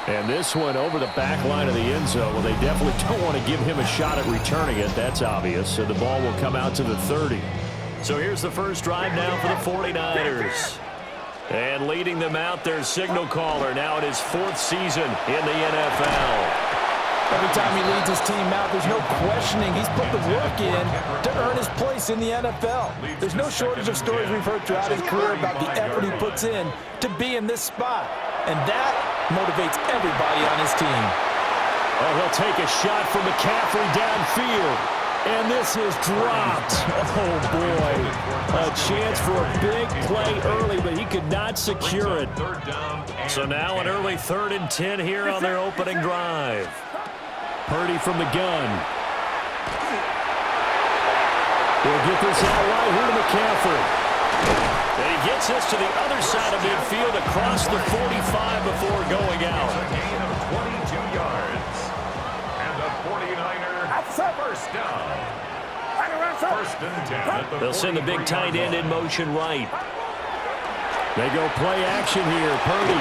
And this one over the back line of the end zone. Well, they definitely don't want to give him a shot at returning it. That's obvious. So the ball will come out to the 30. So here's the first drive now for the 49ers. And leading them out, their signal caller now in his 4th season in the NFL. Every time he leads his team out, there's no questioning. He's put the work in to earn his place in the NFL. There's no shortage of stories we've heard throughout his career about the effort he puts in to be in this spot. And that motivates everybody on his team. Oh, he'll take a shot from McCaffrey downfield. And this is dropped. Oh, boy. A chance for a big play early, but he could not secure it. So now an early 3rd and 10 here on their opening drive. Purdy from the gun. He'll get this out right here to McCaffrey. And he gets this to the other side of midfield across the 45 before going out. A gain of 22 yards. And the 49er first down. First and 10 at the They'll send the big tight end in motion right. They go play action here. Purdy.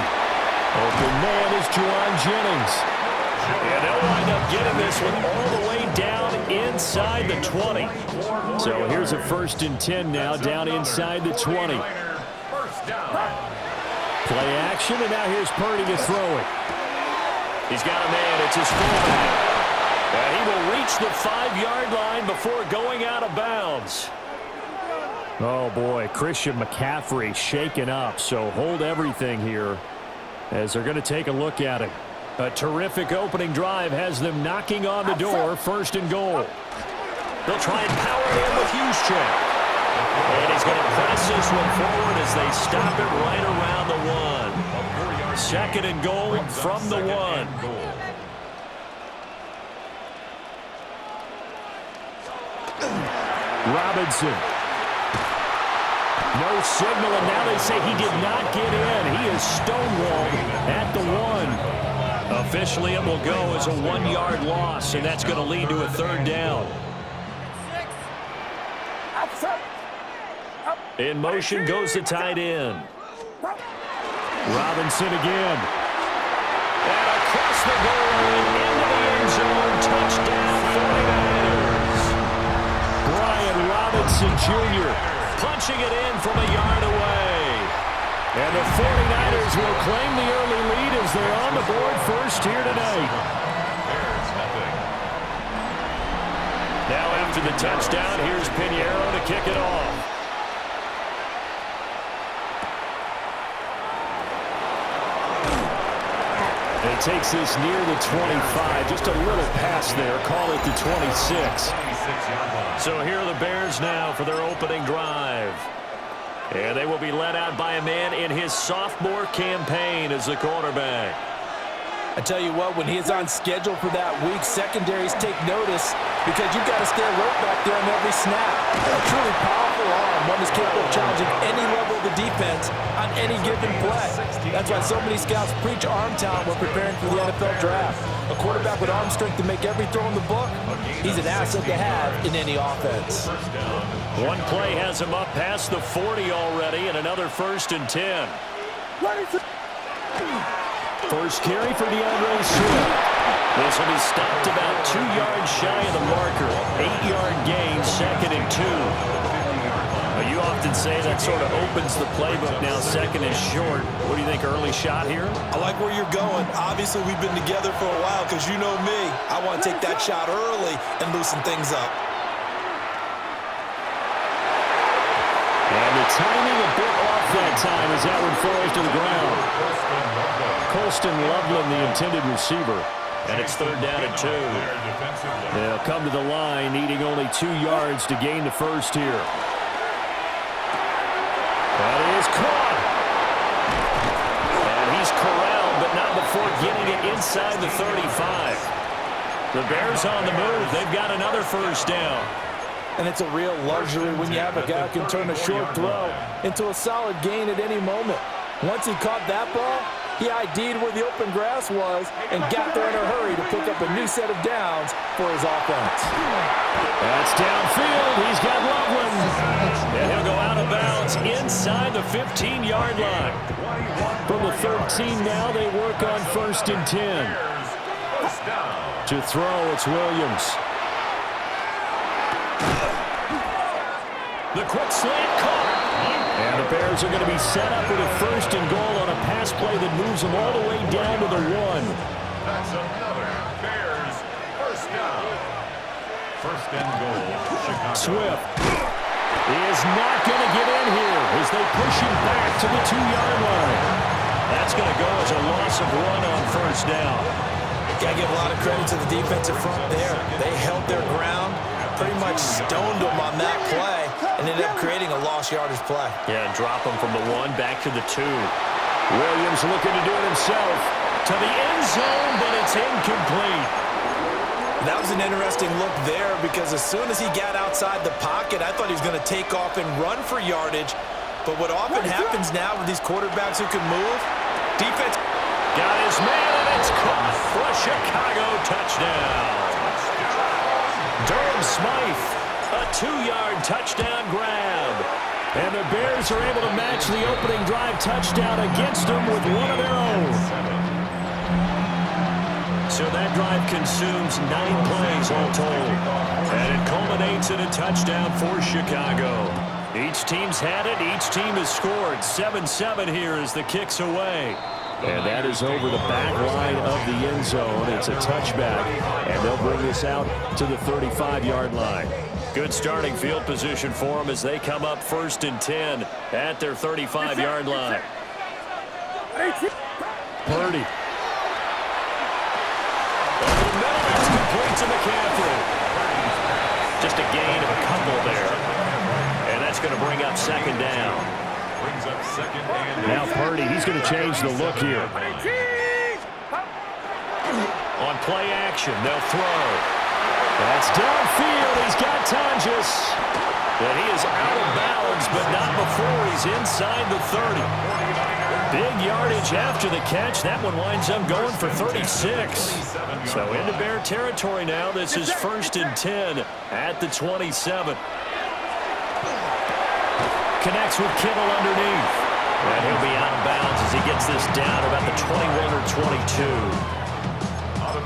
Open man is Juwan Jennings. And they'll wind up getting this one all the way down inside the 20. So here's a 1st and 10 now down inside the 20. Play action, and now here's Purdy to throw it. He's got a man. It's his fullback. And he will reach the 5-yard line before going out of bounds. Oh, boy, Christian McCaffrey shaken up. So hold everything here as they're going to take a look at it. A terrific opening drive has them knocking on the door. 1st and goal. They'll try and power in with Juszczyk. And he's going to press this one forward as they stop it right around the 1. 2nd and goal from the 1. Robinson. No signal, and now they say he did not get in. He is stonewalled at the 1. Officially, it will go as a 1-yard loss, and that's going to lead to a 3rd down. In motion goes the tight end. Robinson again. And across the goal line into the end zone. Touchdown, 49ers. Brian Robinson Jr. punching it in from a yard away. And the 49ers will claim the early lead as they're on the board first here tonight. Now after the touchdown, here's Pinheiro to kick it off. And he takes this near the 25. Just a little pass there. Call it the 26. So here are the Bears now for their opening drive. And they will be led out by a man in his sophomore campaign as the quarterback. I tell you what, when he is on schedule for that week, secondaries take notice because you've got to stay alert back there on every snap. A truly powerful arm, one is capable of challenging any level of the defense on any given play. That's why so many scouts preach arm talent when preparing for the NFL draft. A quarterback with arm strength to make every throw in the book, he's an asset to have in any offense. One play has him up past the 40 already, and another 1st and 10. First carry for DeAndre Swift. This will be stopped about 2 yards shy of the marker. 8-yard gain, 2nd and 2. You often say that sort of opens the playbook now. 2nd is short. What do you think, early shot here? I like where you're going. Obviously, we've been together for a while because you know me. I want to take that shot early and loosen things up. And the timing a bit off that time as that one falls to the ground. Colston Loveland, the intended receiver. And it's 3rd down and 2. They'll come to the line, needing only 2 yards to gain the first here. That is caught. And he's corralled, but not before getting it inside the 35. The Bears on the move. They've got another first down. And it's a real luxury when you have a guy who can turn a short throw into a solid gain at any moment. Once he caught that ball, He ID'd where the open grass was and got there in a hurry to pick up a new set of downs for his offense. That's downfield. He's got Loveland. And he'll go out of bounds inside the 15-yard line. From the 13 now, they work on 1st and 10. To throw, it's Williams. The quick slant caught. And the Bears are going to be set up with a 1st and goal on a pass play that moves them all the way down to the 1. That's another Bears first down. 1st and goal, Chicago. Swift is not going to get in here as they push him back to the 2-yard line. That's going to go as a loss of 1 on 1st down. Got to give a lot of credit to the defensive front there. They held their ground, pretty much stoned them on that play, and ended up creating a lost yardage play. Yeah, drop him from the 1 back to the 2. Williams looking to do it himself. To the end zone, but it's incomplete. That was an interesting look there because as soon as he got outside the pocket, I thought he was going to take off and run for yardage. But what often happens now with these quarterbacks who can move, defense got his man, and it's caught for a Chicago touchdown. Durham Smythe, a 2-yard touchdown grab. And the Bears are able to match the opening drive touchdown against them with one of their own. So that drive consumes 9 plays all told. And it culminates in a touchdown for Chicago. Each team's had it. Each team has scored. 7-7 here as the kick's away. And that is over the back line of the end zone. It's a touchback. And they'll bring this out to the 35-yard line. Good starting field position for them as they come up 1st and 10 at their 35-yard line. Purdy. Complete to McCaffrey. Just a gain of a couple there. And that's going to bring up 2nd down. Brings up 2nd and Now Purdy, he's going to change the look here. On play action, they'll throw. That's downfield. He's got Tonjes. And he is out of bounds, but not before he's inside the 30. Big yardage after the catch. That one winds up going for 36. So into Bear territory now. This is 1st and 10 at the 27. Connects with Kittle underneath. And he'll be out of bounds as he gets this down about the 21 or 22.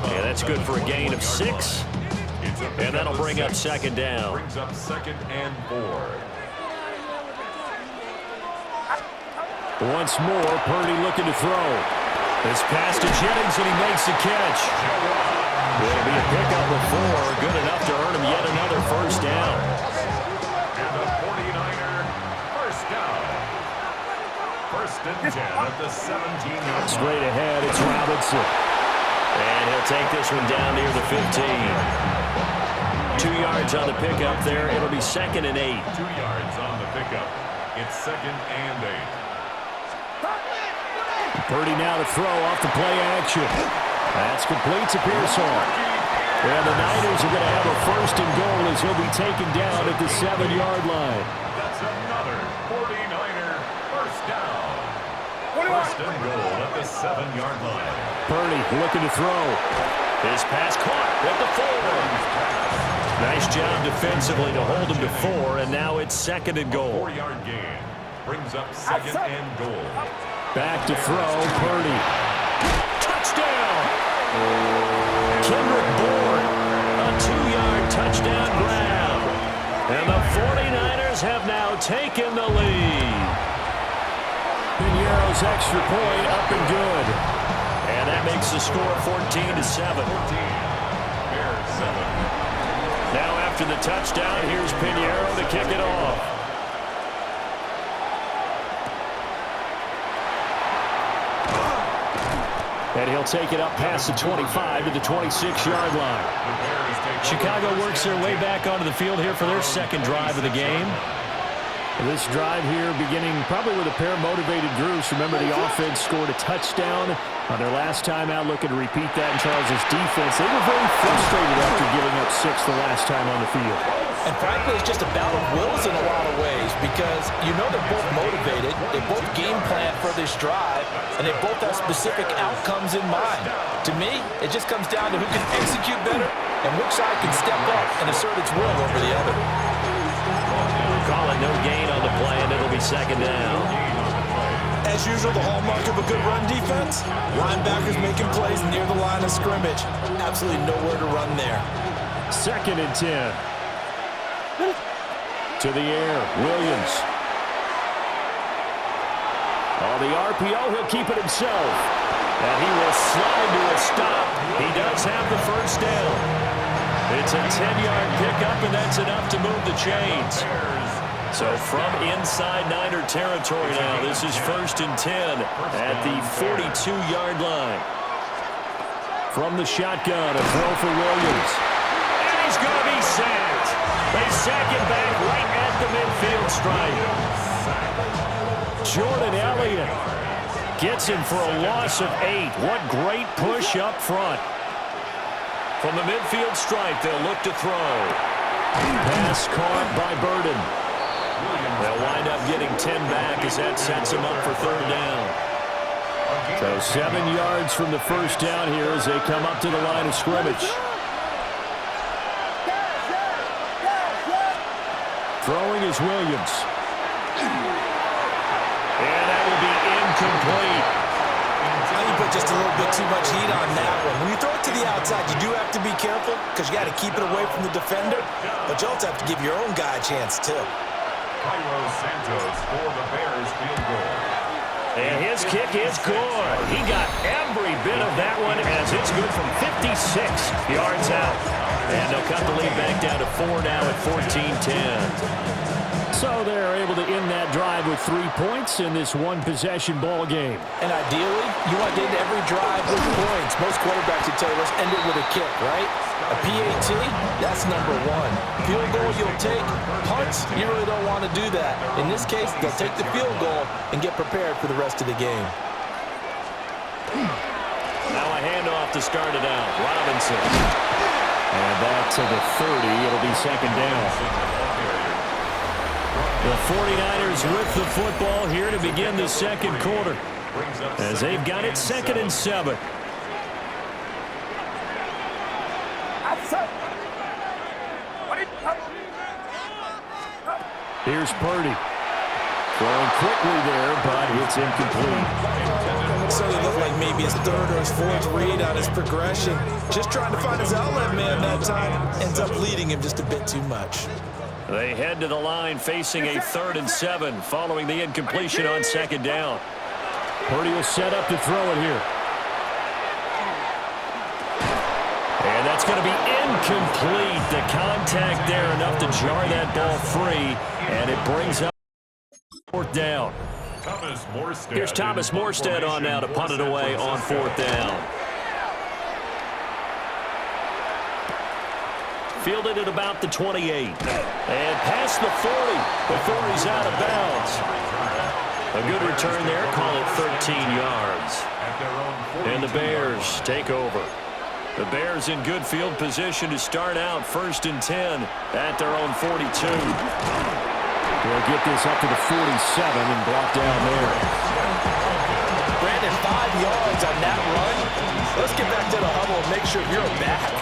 Yeah, that's good for a gain of 6. And that'll bring up 2nd down. Brings up 2nd and 4. Once more, Purdy looking to throw. This pass to Jennings, and he makes the catch. It'll be a pickup of 4, good enough to earn him yet another 1st down. And the 49er first down. 1st and 10 at the 17-yard line. Straight ahead, it's Robinson. And he'll take this one down near the 15. 2 yards on the pickup there. It'll be 2nd and 8. 2 yards on the pickup. It's 2nd and 8. Purdy now to throw off the play action. That's complete to Pearson. And the Niners are going to have a 1st and goal as he'll be taken down at the 7-yard line. That's another 49er first down. 1st and goal at the 7-yard line. Purdy looking to throw. His pass caught at the 4. Nice job defensively to hold him to 4, and now it's 2nd and goal. 4-yard gain brings up 2nd and goal. Back to throw, Purdy. Touchdown! Kendrick Bourne, a 2-yard touchdown grab. And the 49ers have now taken the lead. Piñeiro's extra point up and good. And that makes the score 14-7. 14. Bears 7. Now after the touchdown, here's Piñeiro to kick it off. And he'll take it up past the 25 to the 26-yard line. Chicago works their way back onto the field here for their 2nd drive of the game. This drive here beginning probably with a pair of motivated groups. Remember, the offense scored a touchdown on their last time out, looking to repeat that in Charles' defense. They were very frustrated after giving up 6 the last time on the field. And frankly, it's just a battle of wills in a lot of ways because you know they're both motivated, they both game plan for this drive, and they both have specific outcomes in mind. To me, it just comes down to who can execute better and which side can step up and assert its will over the other. Call it no gain on the play, and it'll be second down. As usual, the hallmark of a good run defense, linebackers making plays near the line of scrimmage. Absolutely nowhere to run there. 2nd and 10. To the air, Williams. On the RPO, he'll keep it himself. And he will slide to a stop. He does have the first down. It's a 10-yard pickup, and that's enough to move the chains. So from inside Niner territory now, this is 1st and 10 at the 42-yard line. From the shotgun, a throw for Williams. And he's going to be sacked. They sack him back right at the midfield stripe. Jordan Elliott gets him for a loss of 8. What great push up front. From the midfield stripe, they'll look to throw. Pass caught by Burden. They'll wind up getting 10 back as that sets them up for 3rd down. So 7 yards from the first down here as they come up to the line of scrimmage. Throwing is Williams. And that will be incomplete. You put just a little bit too much heat on that one. When you throw it to the outside, you do have to be careful because you got to keep it away from the defender, but you also have to give your own guy a chance too. Cairo Santos for the Bears field goal. And his kick is good. He got every bit of that one as it's good from 56 yards out. And they'll cut the lead back down to 4 now at 14-10. So they're able to end that drive with 3 points in this one-possession ball game. And ideally, you want to end every drive with points. Most quarterbacks would tell you, let's end it with a kick, right? A PAT, that's number 1. Field goal you'll take. Punts, you really don't want to do that. In this case, they'll take the field goal and get prepared for the rest of the game. Now a handoff to start it out. Robinson. And back to the 30. It'll be second down. The 49ers with the football here to begin the second quarter as they've got it 2nd and 7. Here's Purdy. Throwing quickly there, but it's incomplete. So it looked like maybe his 3rd or his 4th read on his progression. Just trying to find his outlet man that time. Ends up leading him just a bit too much. They head to the line facing a 3rd and 7 following the incompletion on 2nd down. Purdy will set up to throw it here. And that's going to be incomplete. The contact there enough to jar that ball free, and it brings up 4th down. Here's Thomas Morstead on now to punt it away on 4th down. Fielded at about the 28. And past the 40 before he's out of bounds. A good return there. Call it 13 yards. And the Bears take over. The Bears in good field position to start out 1st and 10 at their own 42. They'll get this up to the 47 and block down there. Brandon, 5 yards on that run. Let's get back to the huddle and make sure you're back.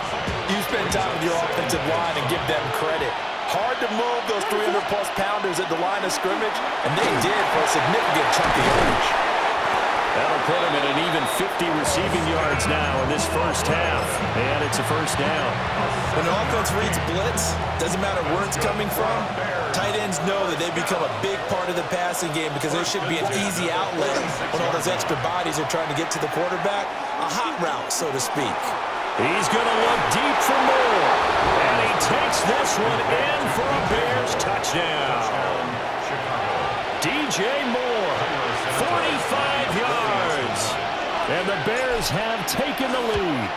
You spend time with your offensive line and give them credit. Hard to move those 300-plus pounders at the line of scrimmage, and they did for a significant chunk of yardage. That'll put him at an even 50 receiving yards now in this first half. And it's a first down. When the offense reads blitz, doesn't matter where it's coming from, tight ends know that they become a big part of the passing game because there should be an easy outlet when all those extra bodies are trying to get to the quarterback. A hot route, so to speak. He's going to look deep for more. And he takes this one in for a Bears touchdown. DJ Moore, 45 yards. And the Bears have taken the lead.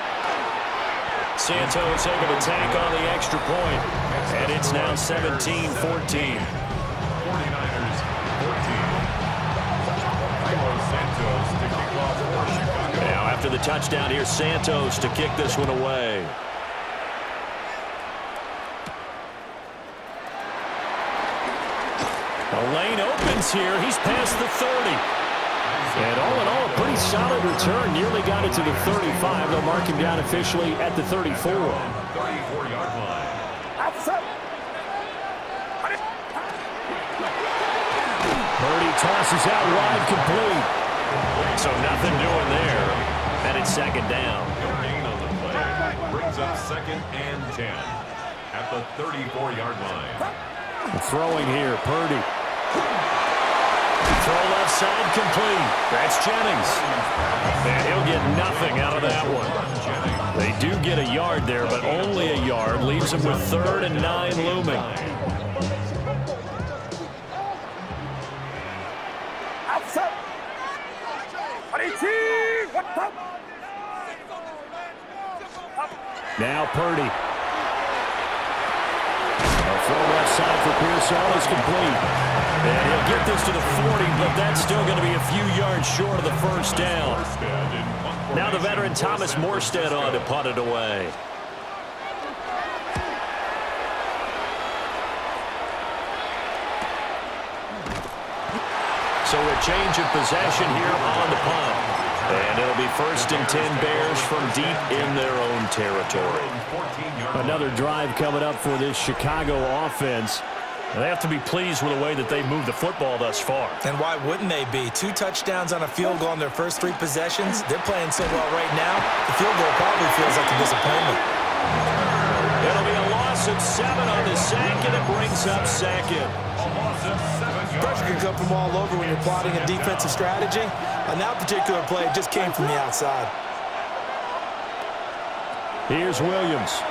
Santos able to tack on the extra point. And it's now 17-14. after the touchdown. Here's Santos to kick this one away. The lane opens here. He's past the 30. And all in all, a pretty solid return. Nearly got it to the 35. They'll mark him down officially at the 34. 34-yard line. Purdy tosses out wide, complete. So nothing doing there. And it's second down. No gain on the play. Brings up 2nd and 10 at the 34-yard line. Throwing here, Purdy. Throw left side, complete. That's Jennings. And he'll get nothing out of that one. They do get a yard there, but only a yard. Leaves him with 3rd and 9 looming. Now Purdy. Throw left side for Pearsall is complete. And he'll get this to the 40, but that's still going to be a few yards short of the first down. Now the veteran Thomas Morstead on to punt it away. So a change of possession here on the punt. And it'll be 1st and 10 Bears from deep in their own territory. Another drive coming up for this Chicago offense. And they have to be pleased with the way that they moved the football thus far. And why wouldn't they be? 2 touchdowns on a field goal on their first 3 possessions. They're playing so well right now, the field goal probably feels like a disappointment. It'll be a loss of 7 on the sack, and it brings up 2nd. Pressure can come from all over when you're plotting a defensive strategy. On that particular play, it just came from the outside. Here's Williams.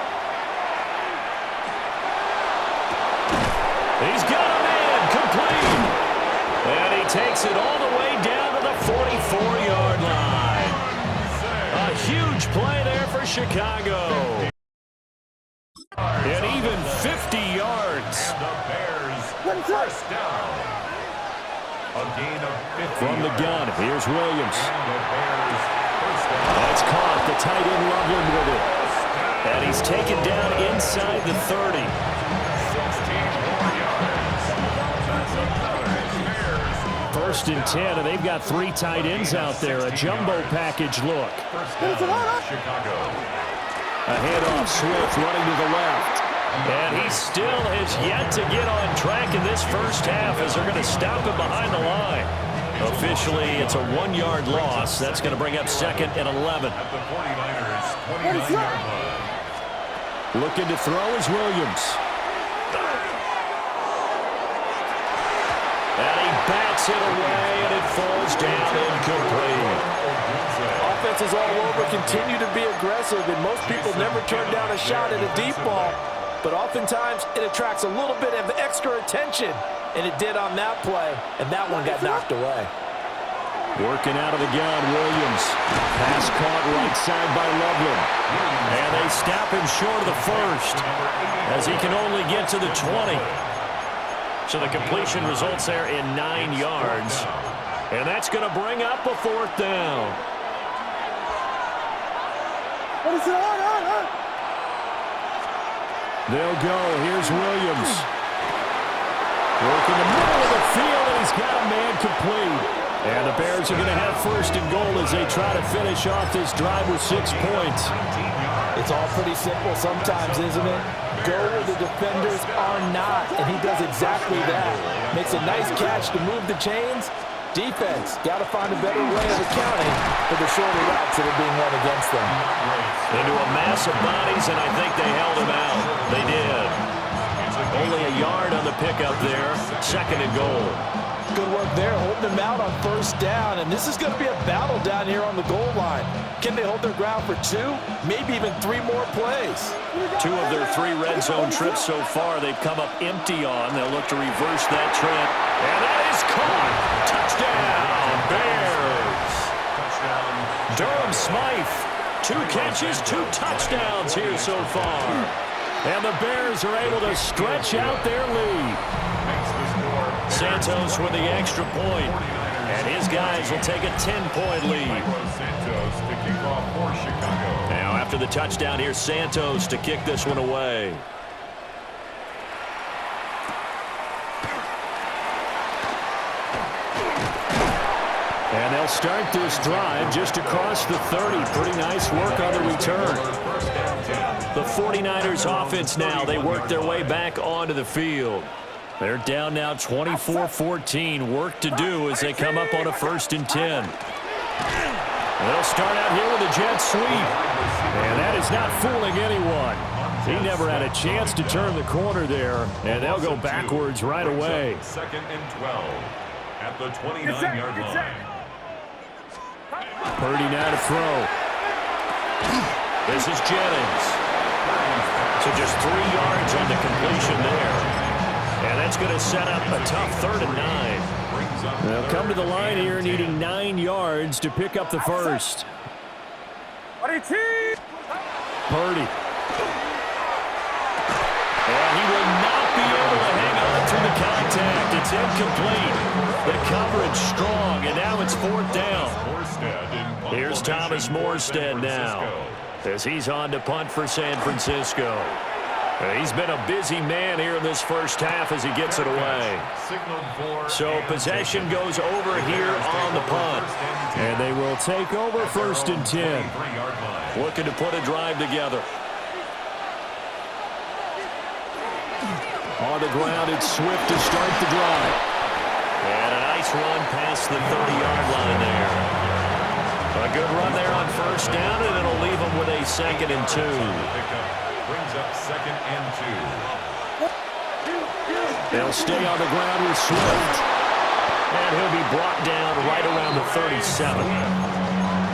He's got a man, complete. And he takes it all the way down to the 44-yard line. A huge play there for Chicago. And even 50 yards. And the Bears first down. A gain of 50 from the gun. Here's Williams. And the Bears first down. That's caught. The tight end Loveland with it. And he's taken down inside the 30. 16 more yards. That's another Bears. 1st and 10, and they've got 3 tight ends out there. A jumbo package look. First down, Chicago. A handoff, Swift running to the left. And he still has yet to get on track in this first half as they're going to stop him behind the line. Officially, it's a 1-yard loss. That's going to bring up 2nd and 11. At the 49ers, 29-yard line. Looking to throw is Williams. And he bats it away, and it falls down incomplete. Offenses all over continue to be aggressive, and most people never turn down a shot at a deep ball. But oftentimes, it attracts a little bit of extra attention, and it did on that play, and that one got knocked away. Working out of the gun, Williams. Pass caught right side by Loveland. And they stop him short of the first, as he can only get to the 20. So the completion results there in 9 yards. And that's going to bring up a 4th down. They'll go. Here's Williams. Working the middle of the field, and he's got a man complete. And the Bears are going to have 1st and goal as they try to finish off this drive with 6 points. It's all pretty simple sometimes, isn't it? Go where the defenders are not, and he does exactly that. Makes a nice catch to move the chains. Defense, got to find a better way of accounting for the shorter routes that are being run against them. Into a mass of bodies, and I think they held him out. They did. Only a yard on the pickup there. 2nd and goal. Good work there, holding them out on 1st down, and this is going to be a battle down here on the goal line. Can they hold their ground for 2, maybe even 3 more plays? 2 of their 3 red zone trips so far they've come up empty on. They'll look to reverse that trend. And that is caught. Touchdown, Bears. Touchdown. Durham Smythe, 2 catches, 2 touchdowns here so far. And the Bears are able to stretch out their lead. Santos with the extra point, and his guys will take a 10-point lead. Santos to kick off After the touchdown, here's Santos to kick this one away. And they'll start this drive just across the 30. Pretty nice work on the return. The 49ers offense now, they work their way back onto the field. They're down now 24-14. Work to do as they come up on a 1st and 10. They'll start out here with a jet sweep. And that is not fooling anyone. He never had a chance to turn the corner there. And they'll go backwards right away. 2nd and 12 at the 29-yard line. Purdy now to throw. This is Jennings. So just 3 yards on the completion there. And that's going to set up a tough 3rd and 9. They'll come to the line here needing 9 yards to pick up the first. Purdy. And he will not be able to hang on through the contact. It's incomplete. The coverage strong, and now it's 4th down. Here's Thomas Morstead now as he's on to punt for San Francisco. He's been a busy man here in this first half as he gets it away. So possession goes over here on the punt. And they will take over 1st and 10. Looking to put a drive together. On the ground, it's Swift to start the drive. And a nice run past the 30-yard line there. A good run there on 1st down, and it'll leave them with a 2nd and 2. Brings up 2nd and 2. They'll stay on the ground with Swift. And he'll be brought down right around the 37.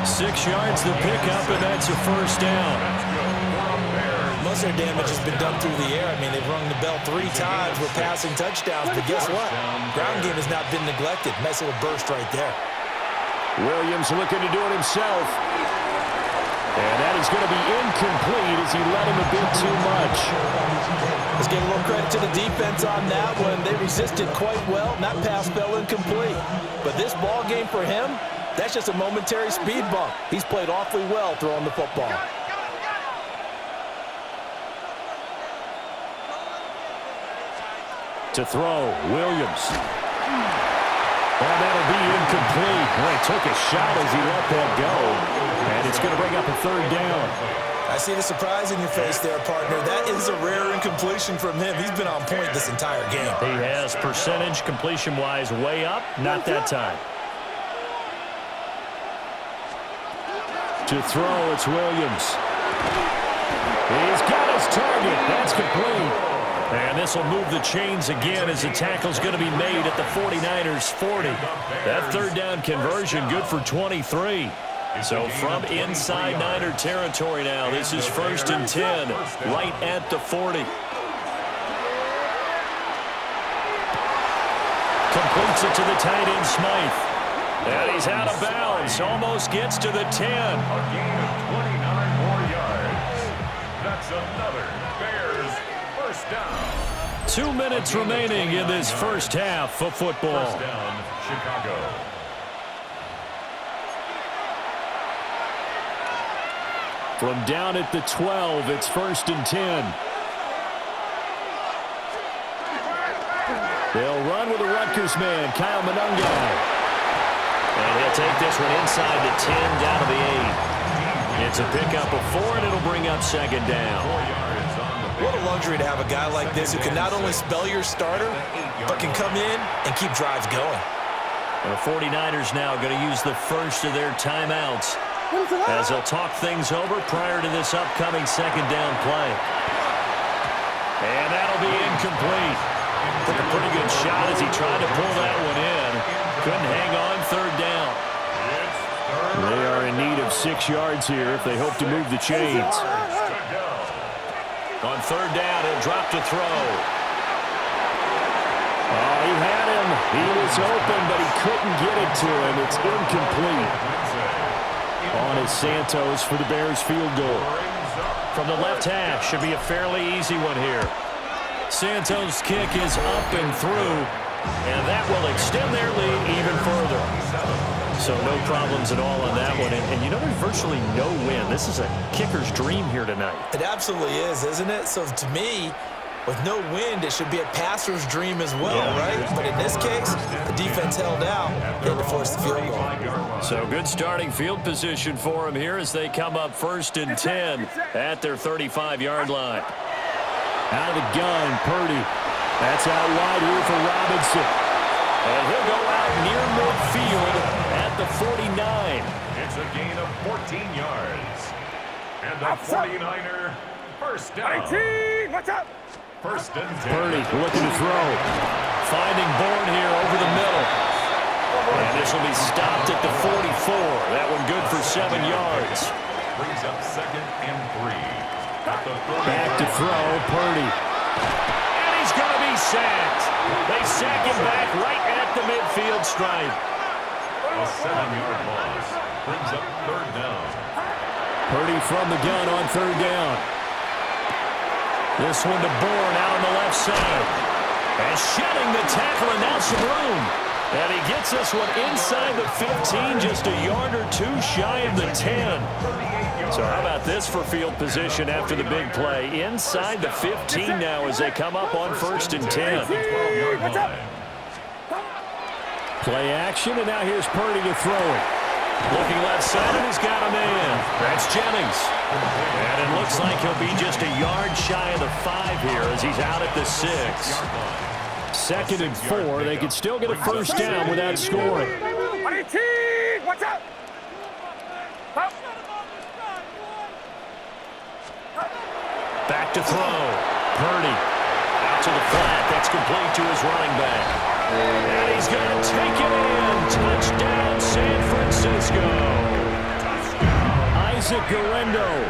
6 yards the pickup, and that's a 1st down. Most of their damage has been done through the air. I mean, they've rung the bell 3 times with passing touchdowns, but guess what? Ground game has not been neglected. Nice little burst right there. Williams looking to do it himself. And that is going to be incomplete as he let him a bit too much. Let's give a little credit to the defense on that one. They resisted quite well. That pass fell incomplete. But this ball game for him, that's just a momentary speed bump. He's played awfully well throwing the football. To throw, Williams. And that'll be incomplete. Boy, took a shot as he let that go. And it's going to bring up a 3rd down. I see the surprise in your face there, partner. That is a rare incompletion from him. He's been on point this entire game. He has percentage completion-wise way up. Not that time. To throw, it's Williams. He's got his target. That's complete. And this will move the chains again as the tackle's going to be made at the 49ers 40. That 3rd down conversion good for 23. So from inside Niner territory now, this is 1st and 10 right at the 40. Completes it to the tight end Smythe. And he's out of bounds. Almost gets to the 10. A gain of 29 more yards. That's another Bears first down. 2 minutes remaining in this first half of football. First down, Chicago. From down at the 12, it's 1st and 10. They'll run with a Rutgers man, Kyle Monungai. And he'll take this one inside the 10, down to the 8. It's a pickup of 4, and it'll bring up 2nd down. What a luxury to have a guy like this who can not only spell your starter, but can come in and keep drives going. The 49ers now going to use the first of their timeouts as they'll talk things over prior to this upcoming 2nd down play. And that'll be incomplete. Took a pretty good shot as he tried to pull that one in. Couldn't hang on, 3rd down. They are in need of 6 yards here if they hope to move the chains. On 3rd down, he'll drop to throw. Oh, he had him. He was open, but he couldn't get it to him. It's incomplete. On is Santos for the Bears field goal. From the left hash, should be a fairly easy one here. Santos' kick is up and through, and that will extend their lead even further. So no problems at all on that one. And you know, there's virtually no wind. This is a kicker's dream here tonight. It absolutely is, isn't it? So to me, with no wind, it should be a passer's dream as well, right? But in this case, the defense held out and to force the field goal. So good starting field position for them here as they come up 1st and 10 at their 35-yard line. Out of the gun, Purdy. That's out wide here for Robinson. And he'll go out near midfield at the 49. It's a gain of 14 yards. And the 49er first down. 18, watch out. First and 10. Purdy looking to throw. Finding Bourne here over the middle. And this will be stopped at the 44. That one good for 7 yards. Brings up 2nd and 3. At the 30. Back to throw, Purdy. And he's going to be sacked. They sack him back right at the midfield stripe. A 7-yard loss. Brings up 3rd down. Purdy from the gun on 3rd down. This one to Bourne out on the left side. And shedding the tackle, and now some room. And he gets this one inside the 15, just a yard or two shy of the 10. So how about this for field position after the big play? Inside the 15 now as they come up on 1st and 10. Play action, and now here's Purdy to throw it. Looking left side, and he's got a man. That's Jennings. And it looks like he'll be just a yard shy of the 5 here as he's out at the 6. 2nd and 4. They could still get a first down without scoring. 18, watch out. Back to throw. Purdy out to the flat. That's complete to his running back. And he's going to take it in. Touchdown, San Francisco. Isaac Guerrero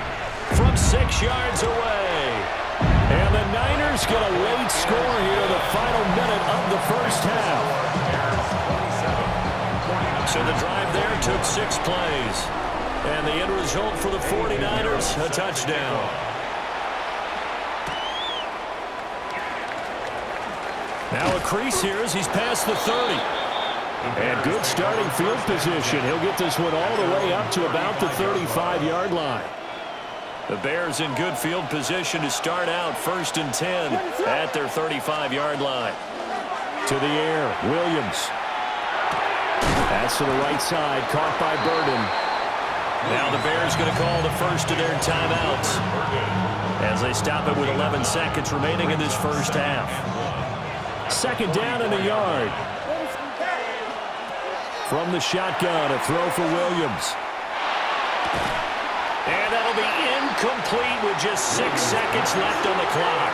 from 6 yards away. And the Niners get a late score here, the final minute of the first half. So the drive there took 6 plays. And the end result for the 49ers, a touchdown. Now a crease here as he's past the 30. And good starting field position. He'll get this one all the way up to about the 35-yard line. The Bears in good field position to start out 1st and 10 at their 35-yard line. To the air, Williams. That's to the right side, caught by Burden. Now the Bears going to call the first of their timeouts as they stop it with 11 seconds remaining in this first half. 2nd down in the yard. From the shotgun, a throw for Williams. And that'll be incomplete with just 6 seconds left on the clock.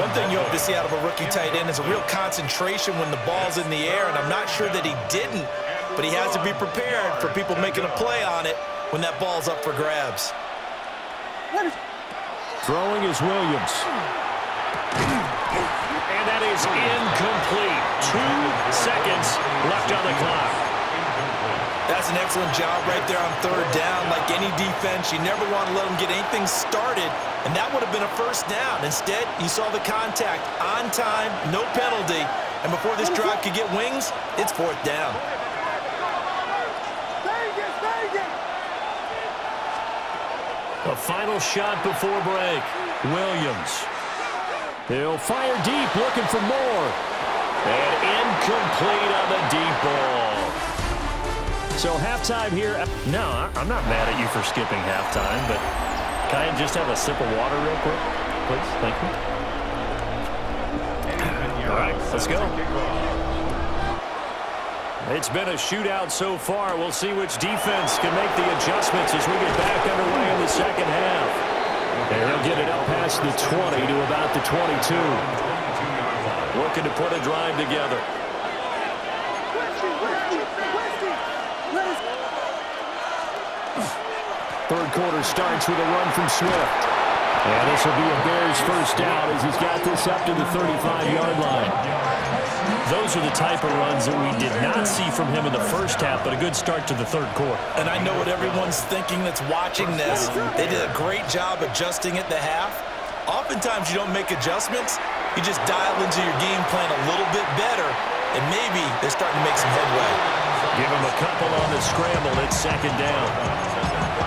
One thing you hope to see out of a rookie tight end is a real concentration when the ball's in the air, and I'm not sure that he didn't, but he has to be prepared for people making a play on it when that ball's up for grabs. Throwing is Williams. And that is incomplete. 2 seconds left on the clock. That's an excellent job right there on 3rd down. Like any defense, you never want to let them get anything started, and that would have been a first down. Instead, you saw the contact on time, no penalty, and before this drive could get wings, it's 4th down. A final shot before break. Williams. He'll fire deep, looking for more. And incomplete on the deep ball. So halftime here. No, I'm not mad at you for skipping halftime, but can I just have a sip of water real quick, please? Thank you. All right, let's go. It's been a shootout so far. We'll see which defense can make the adjustments as we get back underway in the second half. And he'll get it up past the 20 to about the 22. Looking to put a drive together. Third quarter starts with a run from Swift. And this will be a Bears first down as he's got this up to the 35-yard line. Those are the type of runs that we did not see from him in the first half, but a good start to the third quarter. And I know what everyone's thinking that's watching this. They did a great job adjusting at the half. Oftentimes you don't make adjustments. You just dial into your game plan a little bit better, and maybe they're starting to make some headway. Give him a couple on the scramble. It's second down.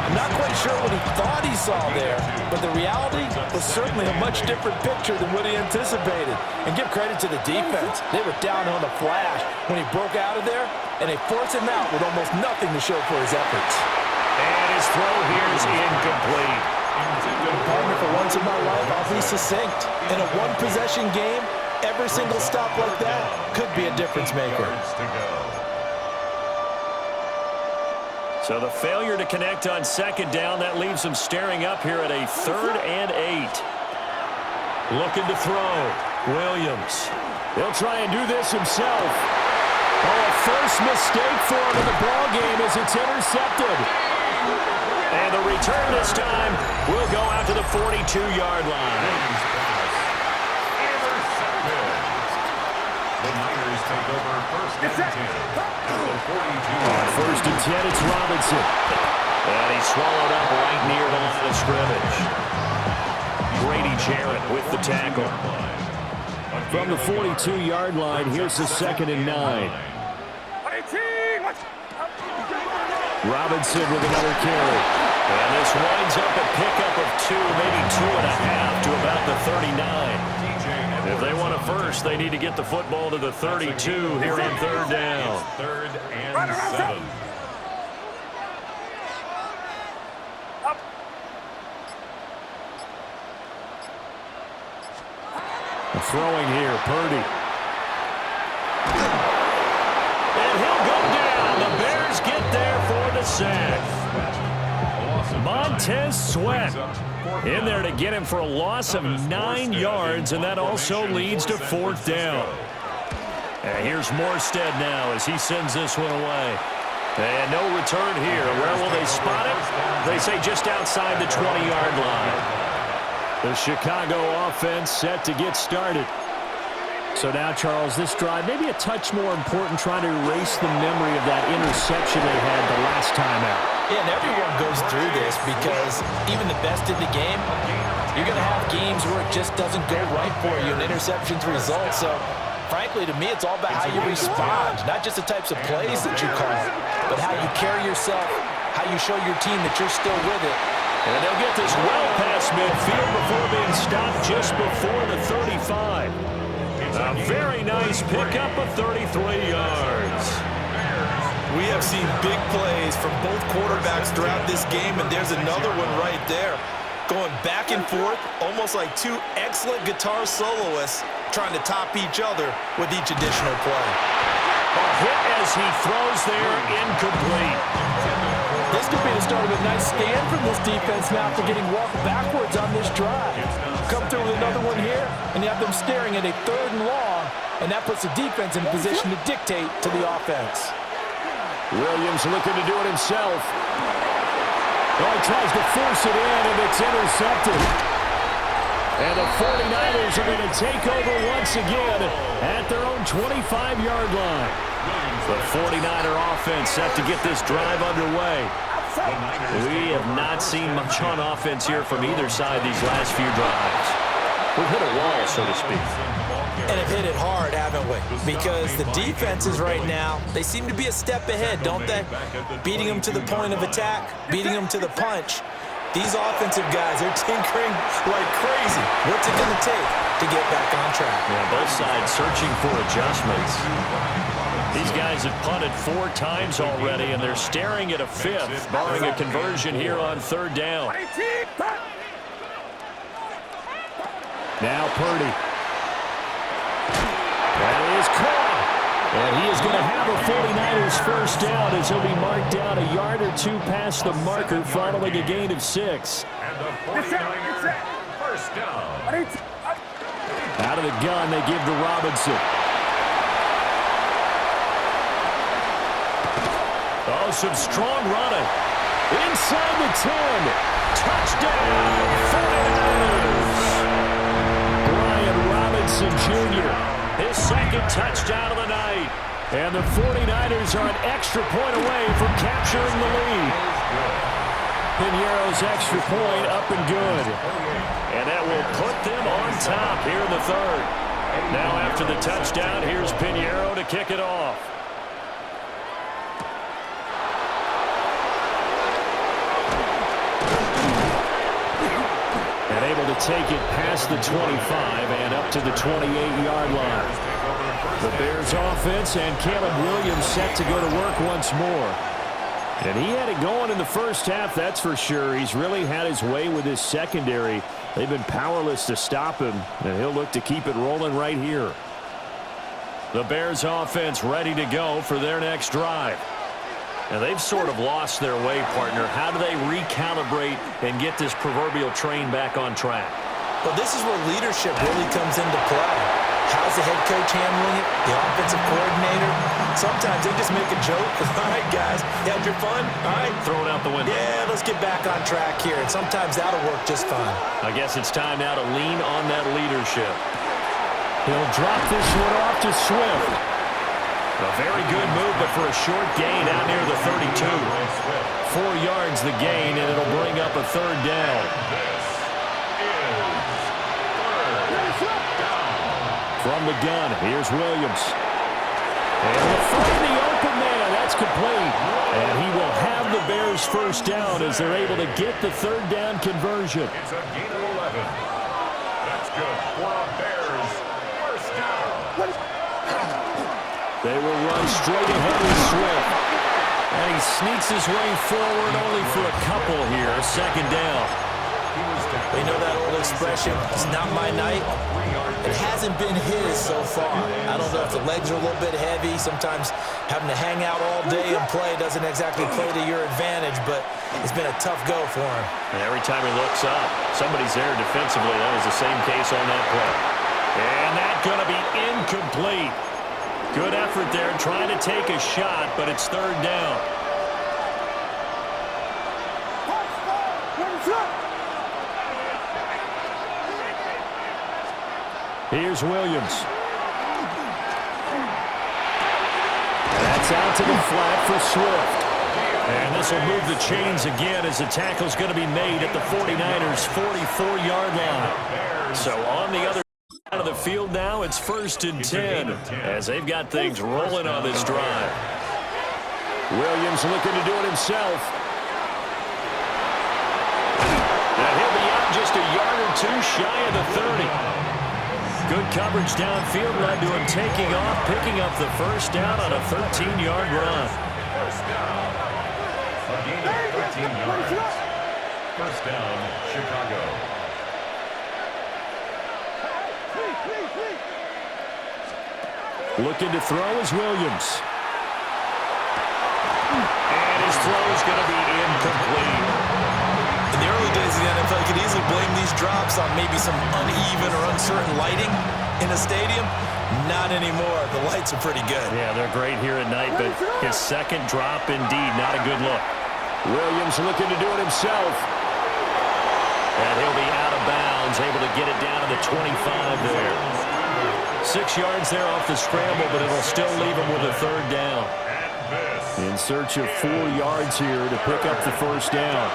I'm not quite sure what he thought he saw there, but the reality was certainly a much different picture than what he anticipated. And give credit to the defense. They were down on the flash when he broke out of there, and they forced him out with almost nothing to show for his efforts. And his throw here is incomplete. Partner, for once in my life, I'll be succinct. In a one-possession game, every single stop like that could be a difference maker. So the failure to connect on second down, that leaves him staring up here at a 3rd and 8. Looking to throw. Williams. He'll try and do this himself. Oh, a first mistake for him in the ballgame as it's intercepted. And the return this time will go out to the 42-yard line. The Niners take over first and 10. First and 10, it's Robinson. And he's swallowed up right near the line of scrimmage. Grady Jarrett with the tackle. From the 42-yard line, here's the 2nd and 9. Robinson with another carry. And this winds up a pickup of 2, maybe 2.5 to about the 39. If they want a first, they need to get the football to the 32 here on 3rd down. 3rd and 7. Throwing here, Purdy. And he'll go down. The Bears get there for the sack. Montez Sweat in there to get him for a loss of 9 yards, and that also leads to 4th down. And here's Morstead now as he sends this one away. And no return here. Where will they spot it? They say just outside the 20-yard line. The Chicago offense set to get started. So now, Charles, this drive maybe a touch more important, trying to erase the memory of that interception they had the last time out. Yeah, and everyone goes through this because even the best in the game, you're going to have games where it just doesn't go right for you and interceptions result. So, frankly, to me, it's all about how you respond, not just the types of plays that you call, but how you carry yourself, how you show your team that you're still with it. And they'll get this well past midfield before being stopped just before the 35. A very nice pickup of 33 yards. We have seen big plays from both quarterbacks throughout this game, and there's another one right there. Going back and forth, almost like two excellent guitar soloists trying to top each other with each additional play. A hit as he throws there, incomplete. This could be the start of a nice stand from this defense now after getting walked backwards on this drive. Come through with another one here, and you have them staring at a 3rd and long, and that puts the defense in a position to dictate to the offense. Williams looking to do it himself. Oh, he tries to force it in, and it's intercepted. And the 49ers are going to take over once again at their own 25-yard line. The 49er offense set to get this drive underway. We have not seen much on offense here from either side these last few drives. We've hit a wall, so to speak. And have hit it hard, haven't we? Because the defenses right now, they seem to be a step ahead, don't they? Beating them to the point of attack, beating them to the punch. These offensive guys, they're tinkering like crazy. What's it going to take to get back on track? Yeah, both sides searching for adjustments. These guys have punted 4 times already, and they're staring at a 5th, barring a conversion here on 3rd down. Now Purdy. That is caught. And he is going to have a 49ers first down as he'll be marked down a yard or 2 past the marker following a gain of 6. And the 49ers first down. Out of the gun, they give to Robinson. Oh, some strong running. Inside the 10. Touchdown, 49ers. Brian Robinson Jr., his 2nd touchdown of the night. And the 49ers are an extra point away from capturing the lead. Piñeiro's extra point up and good. And that will put them on top here in the 3rd. Now after the touchdown, here's Piñeiro to kick it off. take it past the 25 and up to the 28-yard line. The Bears offense and Caleb Williams set to go to work once more. And he had it going in the first half, that's for sure. He's really had his way with his secondary. They've been powerless to stop him, and he'll look to keep it rolling right here. The Bears offense ready to go for their next drive. And they've sort of lost their way, partner. How do they recalibrate and get this proverbial train back on track? Well, this is where leadership really comes into play. How's the head coach handling it? The offensive coordinator? Sometimes they just make a joke. All right, guys, you had your fun? All right. Throw it out the window. Yeah, let's get back on track here. And sometimes that'll work just fine. I guess it's time now to lean on that leadership. He'll drop this one off to Swift. A very good move, but for a short gain out near the 32. 4 yards the gain, and it'll bring up a third down. From the gun, here's Williams. And he'll find the open man. That's complete. And he will have the Bears first down as they're able to get the third down conversion. It's a gain of 11. That's good for a Bears first down. They will run straight ahead with Swift. And he sneaks his way forward only for a couple here. Second down. You know that old expression, it's not my night? It hasn't been his so far. I don't know if the legs are a little bit heavy. Sometimes having to hang out all day and play doesn't exactly play to your advantage, but it's been a tough go for him. And every time he looks up, somebody's there defensively. That was the same case on that play. And that's going to be incomplete. Good effort there trying to take a shot, but it's third down. Here's Williams. That's out to the flat for Swift. And this will move the chains again as the tackle's going to be made at the 49ers' 44-yard line. So on the other side of the field now, it's 1st and 10 as they've got things rolling on this drive. Williams looking to do it himself. And he'll be out just a yard or two shy of the 30. Good coverage downfield led to him taking off, picking up the first down on a 13-yard run. First down. A gain of 13 yards. First down, Chicago. Looking to throw is Williams. And his throw is going to be incomplete. In the early days of the NFL, you could easily blame these drops on maybe some uneven or uncertain lighting in a stadium. Not anymore. The lights are pretty good. Yeah, they're great here at night, but his second drop, indeed, not a good look. Williams looking to do it himself. And he'll be out of bounds, able to get it down to the 25 there. 6 yards there off the scramble, but it'll still leave him with a third down. In search of 4 yards here to pick up the first down.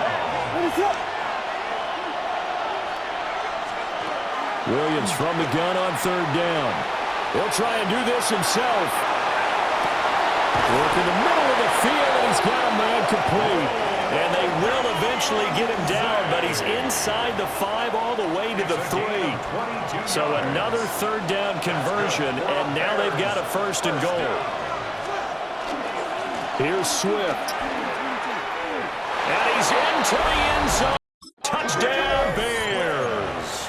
Williams from the gun on third down. He'll try and do this himself. Work in the middle of the field, and he's got a man complete. And they will eventually get him down, but he's inside the 5 all the way to the 3. So another third down conversion, and now they've got a first and goal. Here's Swift. And he's into the end zone. Touchdown, Bears.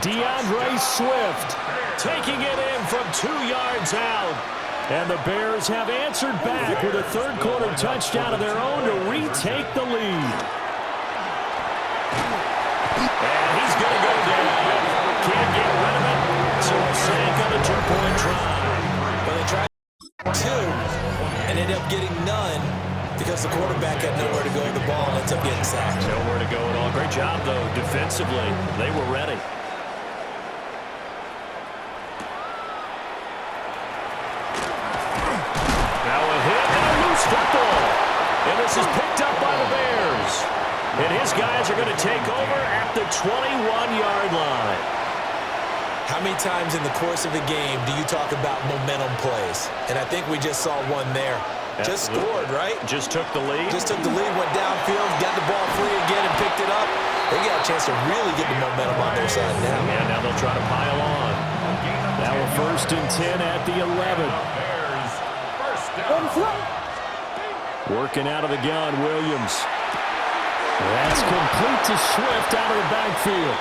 DeAndre Swift taking it in from 2 yards out. And the Bears have answered back with a third-quarter touchdown of their own to retake the lead. And he's going to go down. Can't get rid of it. So a sack on a two-point try. Well, they tried 2 and ended up getting none because the quarterback had nowhere to go with the ball and ends up getting sacked. Nowhere to go at all. Great job, though, defensively. They were ready. Football. And this is picked up by the Bears. And his guys are going to take over at the 21-yard line. How many times in the course of a game do you talk about momentum plays? And I think we just saw one there. Just scored, right? Just took the lead. Just took the lead, went downfield, got the ball free again and picked it up. They got a chance to really get the momentum on their side now. Yeah, now they'll try to pile on. Now we're 1st and 10 at the 11. Working out of the gun, Williams. That's complete to Swift out of the backfield.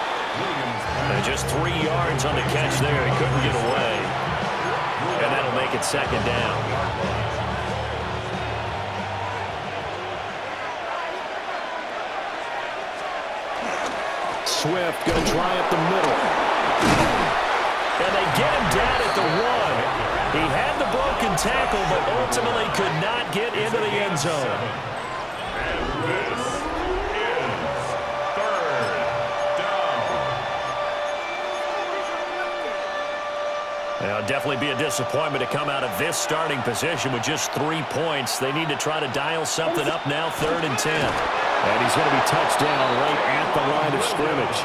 And just 3 yards on the catch there. He couldn't get away. And that'll make it 2nd down. Swift going to try up the middle. And they get him down at the 1. He had the broken tackle, but ultimately could not get into the end zone. And this is 3rd down. It'll definitely be a disappointment to come out of this starting position with just 3 points. They need to try to dial something up now, 3rd and 10. And he's going to be touched down right at the line of scrimmage.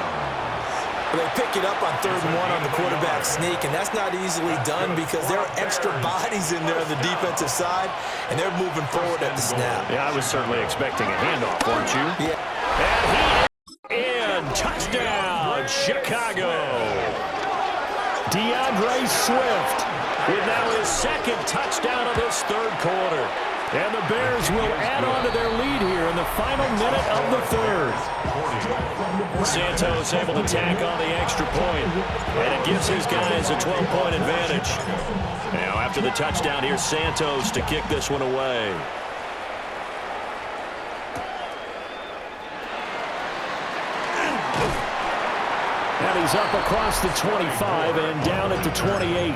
They pick it up on 3rd and 1 on the quarterback sneak, and that's not easily done because there are extra bodies in there on the defensive side, and they're moving forward at the snap. Yeah, I was certainly expecting a handoff, weren't you? Yeah. And he is in. Touchdown, Chicago. DeAndre Swift with now his 2nd touchdown of this 3rd quarter. And the Bears will add on to their lead here in the final minute of the 3rd. Santos able to tack on the extra point, and it gives his guys a 12-point advantage. Now after the touchdown, here's Santos to kick this one away. And he's up across the 25 and down at the 28.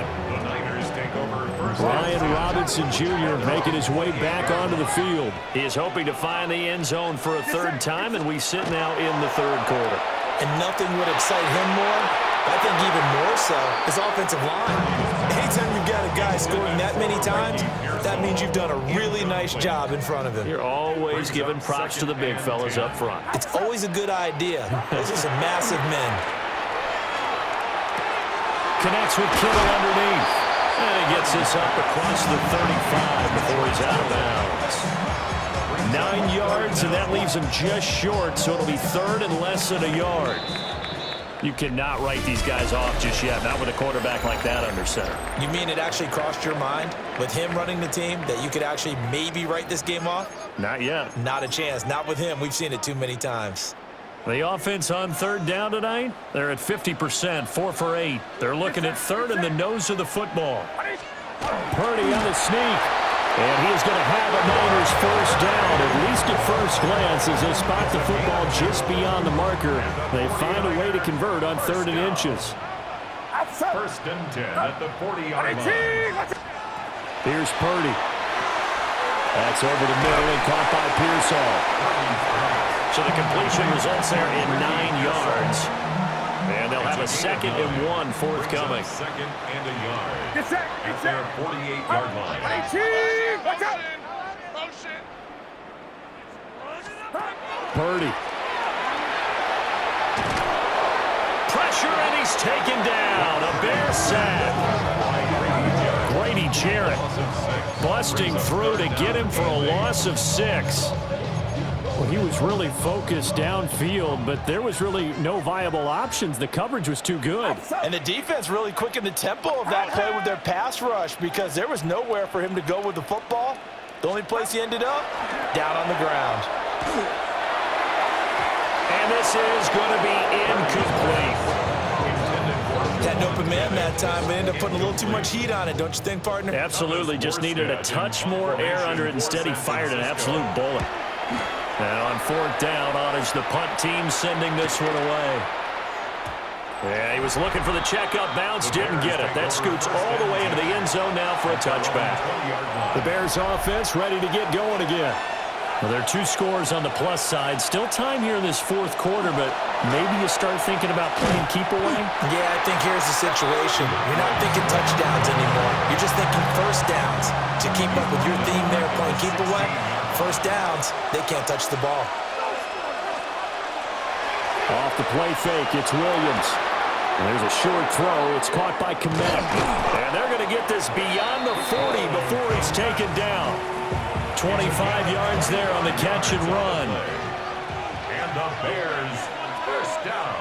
Ryan Robinson Jr. making his way back onto the field. He is hoping to find the end zone for a 3rd time, and we sit now in the 3rd quarter. And nothing would excite him more, I think even more so, his offensive line. Anytime you've got a guy scoring that many times, that means you've done a really nice job in front of him. You're always giving props to the big fellas up front. It's always a good idea. Those are some massive men. Connects with Kittle underneath. And he gets this up across the 35 before he's out of bounds. 9 yards, and that leaves him just short, so it'll be 3rd and less than a yard. You cannot write these guys off just yet, not with a quarterback like that under center. You mean it actually crossed your mind, with him running the team, that you could actually maybe write this game off? Not yet. Not a chance. Not with him. We've seen it too many times. The offense on 3rd down tonight, they're at 50%, 4 for 8. They're looking at 3rd in the nose of the football. Purdy on the sneak. And he is going to have a Niners 1st down, at least at first glance, as they spot the football just beyond the marker. They find a way to convert on 3rd and inches. 1st and 10 at the 40-yard line. Here's Purdy. That's over the middle and caught by Pearsall. So the completion results there in 9 yards. And they'll have a 2nd and 1 forthcoming. 2nd and a yard. At their 48-yard line. Purdy. Pressure, and he's taken down. A Bear sack. Grady Jarrett busting through to get him for a loss of 6. Well, he was really focused downfield, but there was really no viable options. The coverage was too good. And the defense really quickened the tempo of that play with their pass rush because there was nowhere for him to go with the football. The only place he ended up, down on the ground. And this is going to be incomplete. Had an open man that time, but ended up putting a little too much heat on it, don't you think, partner? Absolutely, just needed a touch more air under it. Instead, he fired an absolute bullet. And on 4th down, honors the punt team sending this one away. Yeah, he was looking for the checkup bounce, didn't get it. That scoots all the way into the end zone now for a touchback. The Bears offense ready to get going again. Well, there are 2 scores on the plus side. Still time here in this 4th quarter, but maybe you start thinking about playing keep away? Yeah, I think here's the situation. You're not thinking touchdowns anymore. You're just thinking 1st downs. To keep up with your theme there, playing keep away, 1st downs, they can't touch the ball. Off the play fake, it's Williams. And there's a short throw. It's caught by Kmet. And they're going to get this beyond the 40 before he's taken down. 25 yards there on the catch and run. And the Bears First down.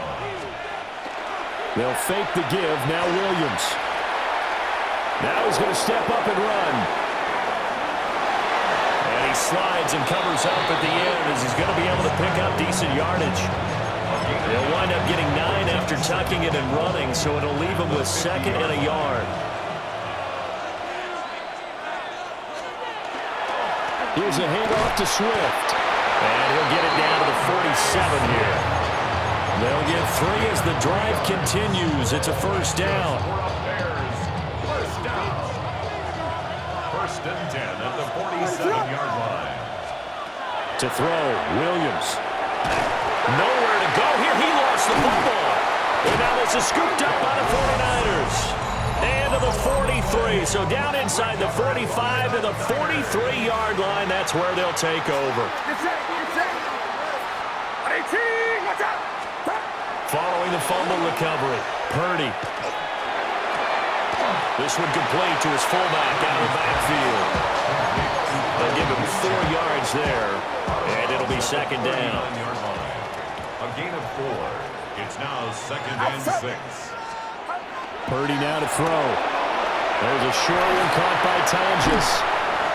They'll fake the give. Now Williams. Now he's going to step up and run. And he slides and covers up at the end as he's going to be able to pick up decent yardage. They'll wind up getting 9 after tucking it and running, so it'll leave him with 2nd and a yard. Here's a handoff to Swift. And he'll get it down to the 47 here. They'll get 3 as the drive continues. It's a first down. First down. First and 10 at the 47-yard line. To throw, Williams. Nowhere to go here. He lost the football. And now this is scooped up by the 49ers. And to the 43. So down inside the 45 to the 43-yard line. That's where they'll take over. Following the fumble recovery, Purdy. This one complete to his fullback out of the backfield. They'll give him 4 yards there, and it'll be 2nd down. A gain of 4. It's now 2nd and 6. Purdy now to throw. There's a short one caught by Tonjes.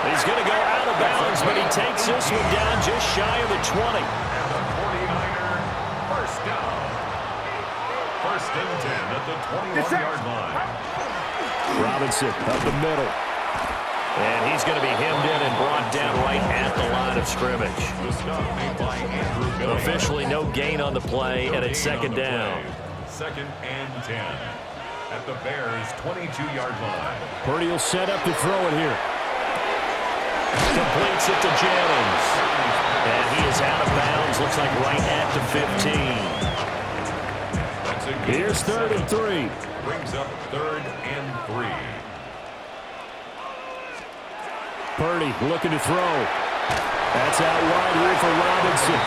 He's going to go out of bounds, but he takes this one down just shy of the 20. And the 49er first down. First and 10 at the 21-yard line. Robinson up the middle. And he's going to be hemmed in and brought down right at the line of scrimmage. The stop made by Andrew Miller. Officially no gain on the play, and it's 2nd down. 2nd and 10 at the Bears' 22-yard line. Purdy will set up to throw it here. Completes it to Jennings. And he is out of bounds. Looks like right at the 15. Here's 3rd and 3. Brings up 3rd and 3. Purdy looking to throw. That's out wide here for Robinson.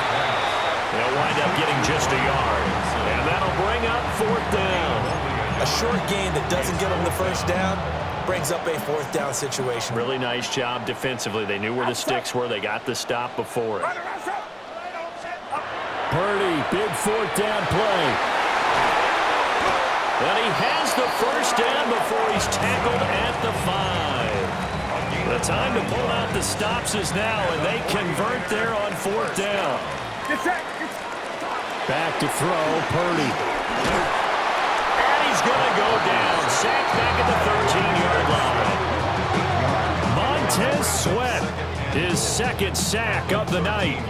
They'll wind up getting just a yard. And that'll bring up 4th down. A short gain that doesn't get them the first down brings up a 4th down situation. Really nice job defensively. They knew where the sticks were. They got the stop before it. Purdy, big 4th down play. And he has the first down before he's tackled at the 5. The time to pull out the stops is now, and they convert there on 4th down. Back to throw, Purdy. And he's going to go down. Sacked back at the 13-yard line. Montez Sweat, his 2nd sack of the night.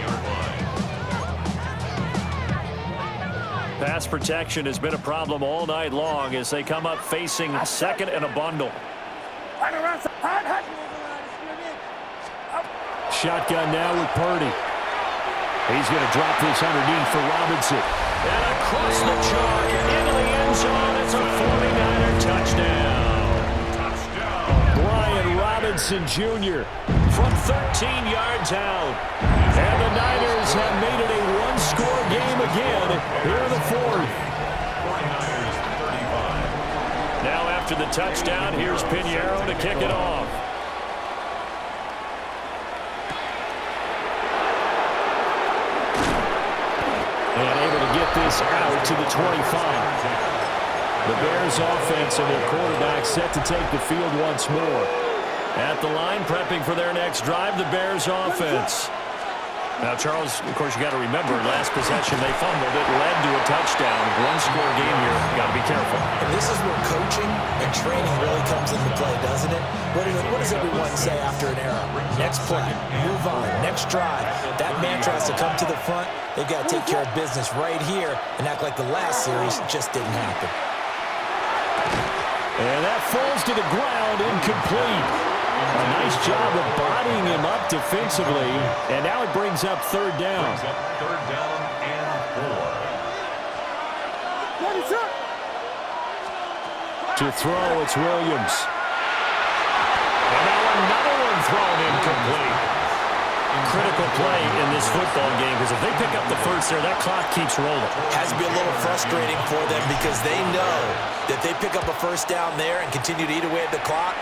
Pass protection has been a problem all night long as they come up facing 2nd and a bundle. Shotgun now with Purdy. He's going to drop this underneath for Robinson. And across the chalk into the end zone. It's a 49er touchdown. Brian Robinson Jr. from 13 yards out. And the Niners have made it a one-score game again here in the 4th. 49ers 35. Now after the touchdown, here's Pinheiro to kick it off. And able to get this out to the 25. The Bears offense and their quarterback set to take the field once more. At the line, prepping for their next drive, the Bears offense. Now, Charles, of course, you got to remember, last possession they fumbled. It led to a touchdown. One-score game here. Got to be careful. And this is where coaching and training really comes into play, doesn't it? What does everyone say after an error? Next play, move on, next drive. That mantra has to come to the front. They've got to take care of business right here and act like the last series just didn't happen. And that falls to the ground, incomplete. A nice job of bodying him up defensively, and now it brings up 3rd down. Brings up 3rd down and 4. To throw, it's Williams. And now another one thrown incomplete. Critical play in this football game, because if they pick up the first there, that clock keeps rolling. Has to be a little frustrating for them because they know that they pick up a first down there and continue to eat away at the clock,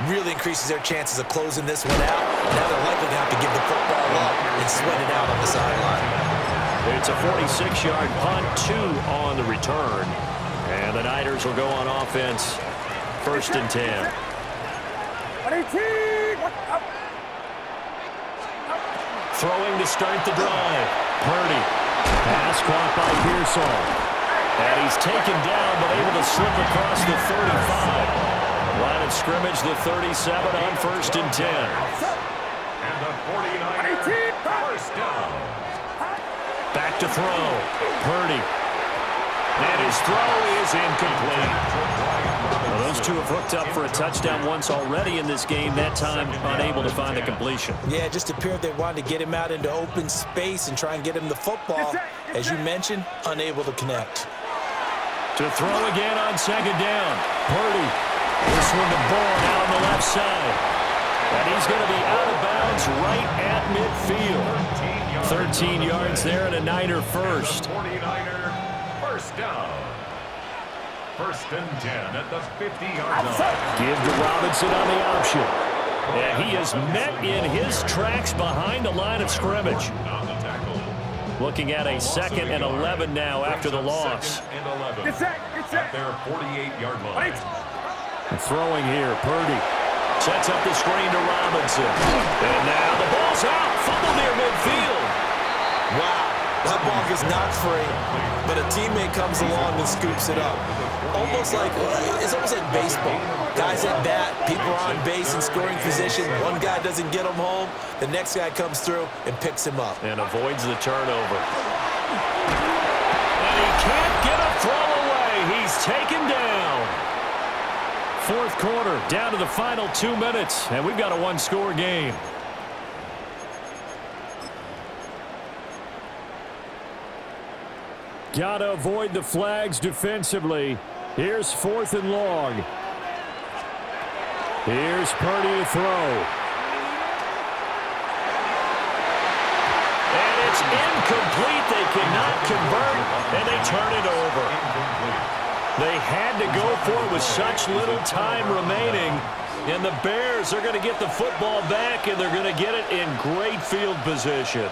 really increases their chances of closing this one out. Now they're likely to have to give the football up and sweat it out on the sideline. It's a 46-yard punt, 2 on the return. And the Niners will go on offense, 1st and 10. Throwing to start the drive. Purdy. Pass caught by Pearsall. And he's taken down, but able to slip across the 35. Line of scrimmage, the 37 on 1st and 10. And the 49er, first down. Back to throw. Purdy. And his throw is incomplete. Well, those two have hooked up for a touchdown once already in this game. That time, unable to find the completion. Yeah, it just appeared they wanted to get him out into open space and try and get him the football. As you mentioned, unable to connect. To throw again on 2nd down. Purdy. This one to Bourne out on the left side. And he's going to be out of bounds right at midfield. 13 yards there and a Niner first. 49er, first down. 1st and 10 at the 50-yard line. Give to Robinson on the option. And he is met in his tracks behind the line of scrimmage. On the tackle. Looking at a 2nd and 11 now after the loss. 2nd and 11 at their 48-yard line. Throwing here, Purdy. Sets up the screen to Robinson. And now the ball's out. Fumble near midfield. Wow, that ball gets knocked free, but a teammate comes along and scoops it up. It's almost like baseball. Guys at bat, people are on base in scoring position. One guy doesn't get him home. The next guy comes through and picks him up. And avoids the turnover. And he can't get a throw away. He's taken down. 4th quarter, down to the final 2 minutes, and we've got a 1-score game. Gotta avoid the flags defensively. Here's 4th and long. Here's Purdy to throw. And it's incomplete. They cannot convert, and they turn it over. They had to go for it with such little time remaining. And the Bears are going to get the football back, and they're going to get it in great field position.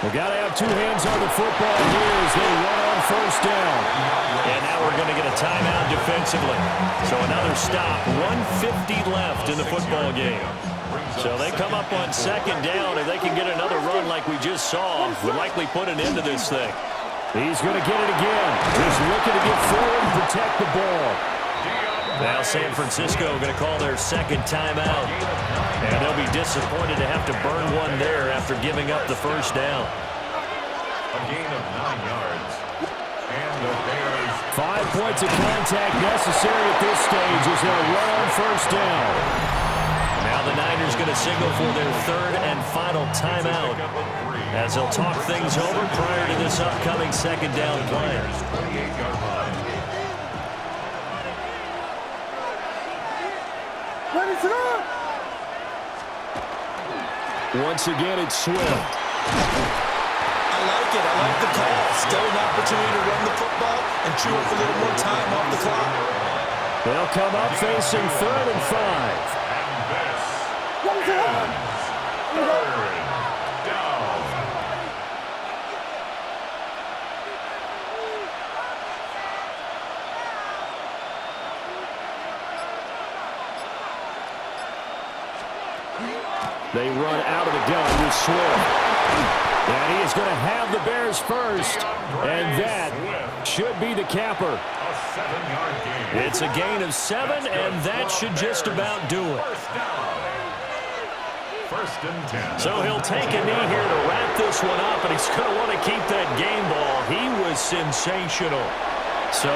We've got to have 2 hands on the football here as they run on 1st down. And now we're going to get a timeout defensively. So another stop, 1:50 left in the football game. So they come up on 2nd down, and they can get another run like we just saw. We'll likely put an end to this thing. He's going to get it again. Just looking to get forward and protect the ball. Now San Francisco going to call their 2nd timeout. And they'll be disappointed to have to burn one there after giving up the 1st down. A gain of 9 yards. And the Bears. 5 points of contact necessary at this stage as they'll run on 1st down. Now the Niners going to signal for their 3rd and final timeout as they'll talk things over prior to this upcoming 2nd down play. 28-yard line. Once again, it's Swift. I like it. I like the call. Still an opportunity to run the football and chew up a little more time off the clock. They'll come up facing 3rd and 5. And this is 3rd down. They run out of the gun with Swift. And he is going to have the Bears first. And that should be the capper. A 7-yard gain. It's a gain of 7, and that should just about do it. First down. 1st and 10. So he'll take a knee here to wrap this one up, and he's going to want to keep that game ball. He was sensational. So